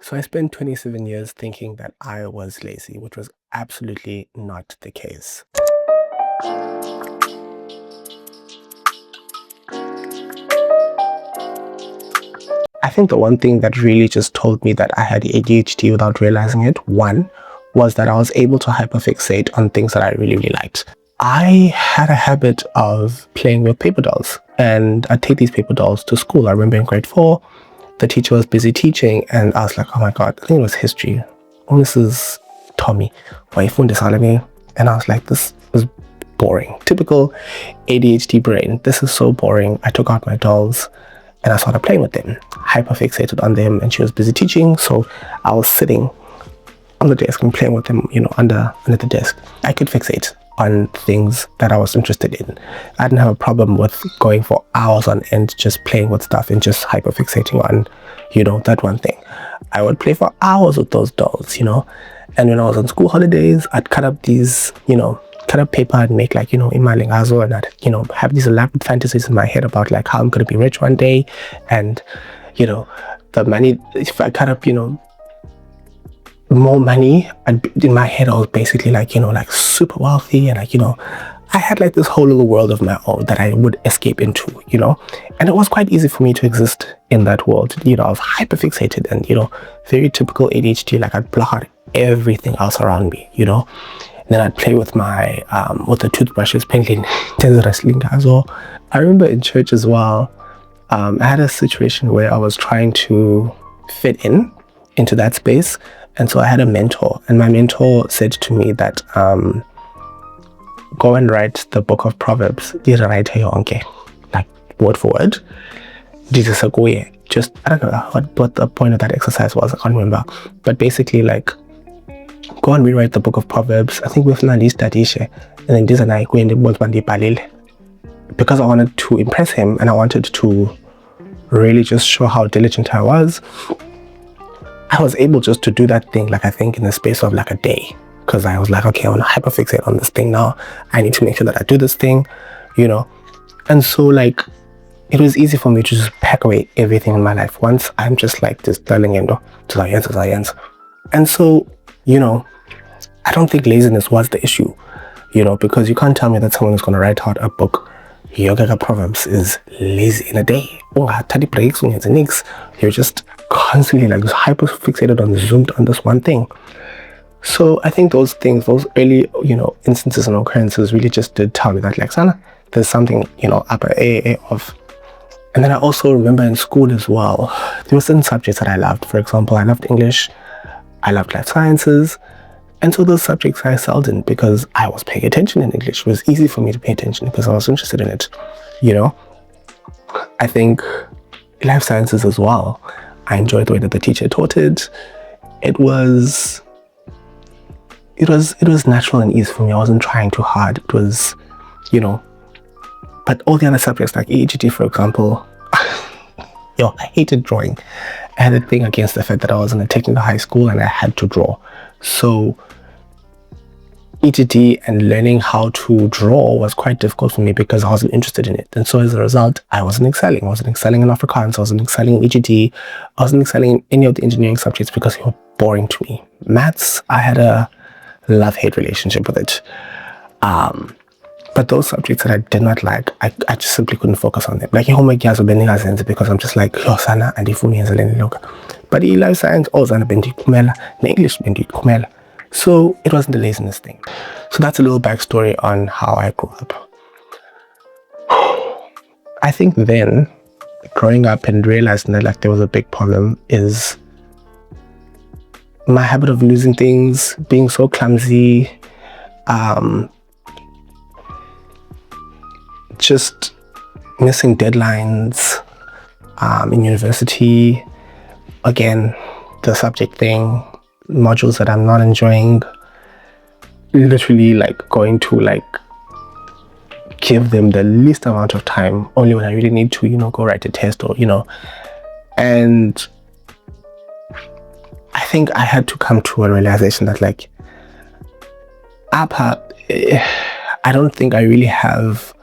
So I spent 27 years thinking that I was lazy, which was absolutely not the case. I think the one thing that really just told me that I had ADHD without realizing it, one, was that I was able to hyperfixate on things that I really, really liked. I had a habit of playing with paper dolls, and I'd take these paper dolls to school. I remember in grade 4, the teacher was busy teaching, and I was like, oh my God, I think it was history. Oh, Mrs. Tommy, why you phone this on me? And I was like, this was boring. Typical ADHD brain. This is so boring. I took out my dolls and I started playing with them, hyperfixated on them, and she was busy teaching, so I was sitting on the desk and playing with them, under the desk. I could fixate on things that I was interested in. I didn't have a problem with going for hours on end just playing with stuff and just hyperfixating on, that one thing. I would play for hours with those dolls, and when I was on school holidays, I'd cut up these, cut up paper and make imalingazo, and I'd, have these elaborate fantasies in my head about like how I'm going to be rich one day, and, the money, if I cut up, more money, in my head I was basically like super wealthy, and I had like this whole little world of my own that I would escape into, and it was quite easy for me to exist in that world. I was hyperfixated and very typical ADHD. Like I'd block out everything else around me, and then I'd play with my with the toothbrushes, painting wrestling. So I remember in church as well, I had a situation where I was trying to fit into that space. And so I had a mentor, and my mentor said to me that go and write the book of Proverbs. Like word for word. Just, I don't know what the point of that exercise was. I can't remember. But basically, like, go and rewrite the book of Proverbs. I think we've learned this and then this and I go in the balil, because I wanted to impress him and I wanted to really just show how diligent I was. I was able just to do that thing, like I think in the space of like a day, because I was like, okay, I want to hyperfixate on this thing now. I need to make sure that I do this thing, And so like, it was easy for me to just pack away everything in my life once I'm just like this darling to science. And so, I don't think laziness was the issue, because you can't tell me that someone is going to write out a book, Yoga Proverbs, is lazy in a day. You're just constantly like hyper fixated on zoomed on this one thing. So I think those things, those early instances and occurrences really just did tell me that like Sana, there's something upper AA of. And then I also remember in school as well, there were certain subjects that I loved. For example, I loved English, I loved life sciences, and so those subjects I excelled in because I was paying attention in English. It was easy for me to pay attention because I was interested in it. I think life sciences as well, I enjoyed the way that the teacher taught it. It was natural and easy for me. I wasn't trying too hard. It was, but all the other subjects like ADHD, for example, I hated drawing. I had a thing against the fact that I was in a technical high school and I had to draw. So ETD and learning how to draw was quite difficult for me because I wasn't interested in it. And so as a result, I wasn't excelling. I wasn't excelling in Afrikaans. I wasn't excelling in ETD. I wasn't excelling in any of the engineering subjects because they were boring to me. Maths, I had a love-hate relationship with it. But those subjects that I did not like, I just simply couldn't focus on them. Like homework because I'm just like, sana and but life science, English so it wasn't a laziness thing. So that's a little backstory on how I grew up. I think then, growing up and realizing that like there was a big problem is my habit of losing things, being so clumsy, just missing deadlines in university. Again, the subject thing, modules that I'm not enjoying, literally like going to like give them the least amount of time only when I really need to go write a test or and I think I had to come to a realization that like I don't think I really have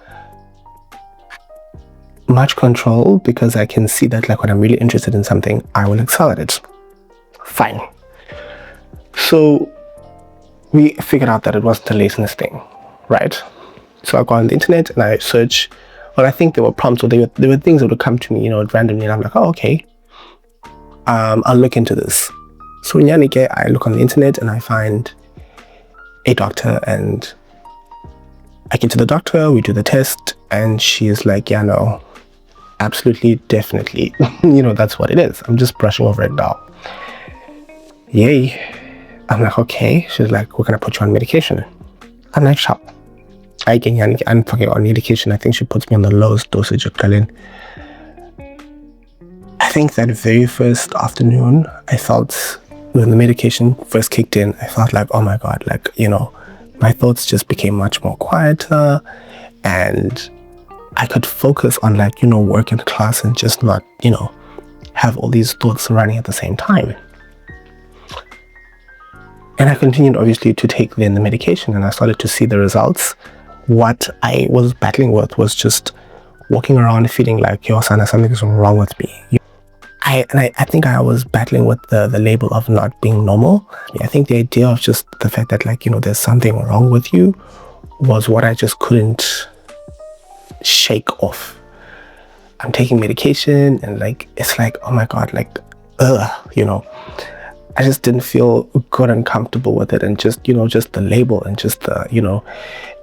much control because I can see that like when I'm really interested in something, I will excel at it. Fine. So we figured out that it wasn't a laziness thing, right? So I go on the internet and I search. Well, I think there were prompts, or there were things that would come to me, randomly, and I'm like, oh, okay. I'll look into this. So in Yanike, I look on the internet and I find a doctor, and I get to the doctor, we do the test, and she's like, yeah, no, absolutely, definitely, that's what it is. I'm just brushing over it now. Yay. I'm like, okay. She's like, we're gonna put you on medication. I'm like, sharp. I'm fucking on medication. I think she puts me on the lowest dosage of Kalin. I think that very first afternoon, I felt, when the medication first kicked in, I felt like, oh my God, like, my thoughts just became much more quieter, and I could focus on, like, work in class and just not, have all these thoughts running at the same time. And I continued, obviously, to take then the medication, and I started to see the results. What I was battling with was just walking around feeling like, yo, Sana, something is wrong with me. I think I was battling with the label of not being normal. I think the idea of just the fact that, like, there's something wrong with you was what I just couldn't shake off. I'm taking medication, and, like, it's like, oh my God, like, I just didn't feel good and comfortable with it, and just, just the label, and just the,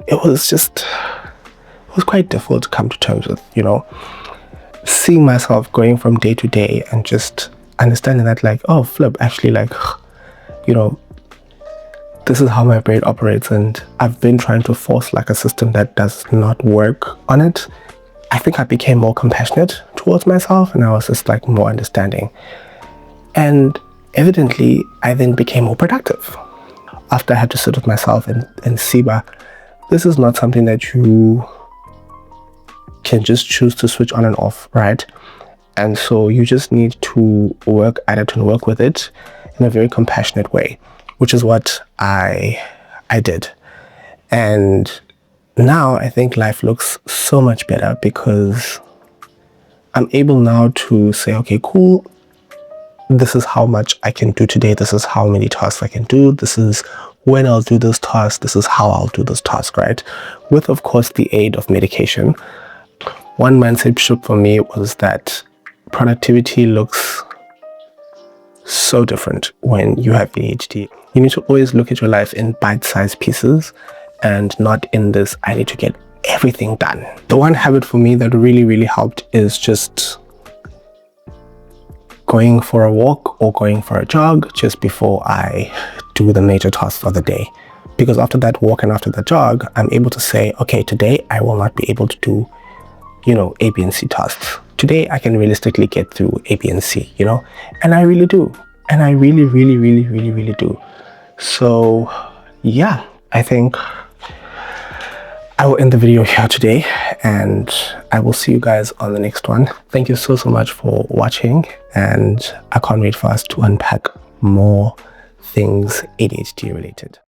it was quite difficult to come to terms with, seeing myself going from day to day and just understanding that, like, oh, flip, actually, like, this is how my brain operates, and I've been trying to force, like, a system that does not work on it. I think I became more compassionate towards myself, and I was just, like, more understanding. And evidently, I then became more productive. After I had to sit with myself and see, this is not something that you can just choose to switch on and off, right? And so you just need to work at it and work with it in a very compassionate way, which is what I did. And now I think life looks so much better, because I'm able now to say, okay, cool, this is how much I can do today, this is how many tasks I can do, this is when I'll do this task, this is how I'll do this task, right? With, of course, the aid of medication. One mindset shift for me was that productivity looks so different when you have ADHD. You need to always look at your life in bite-sized pieces, and not in this, I need to get everything done. The one habit for me that really, really helped is just going for a walk or going for a jog just before I do the major tasks of the day. Because after that walk and after the jog, I'm able to say, okay, today I will not be able to do, A, B, and C tasks. Today I can realistically get through A, B, and C, and I really do. And I really, really, really, really, really do. So yeah, I think I will end the video here today, and I will see you guys on the next one. Thank you so much for watching, and I can't wait for us to unpack more things ADHD related.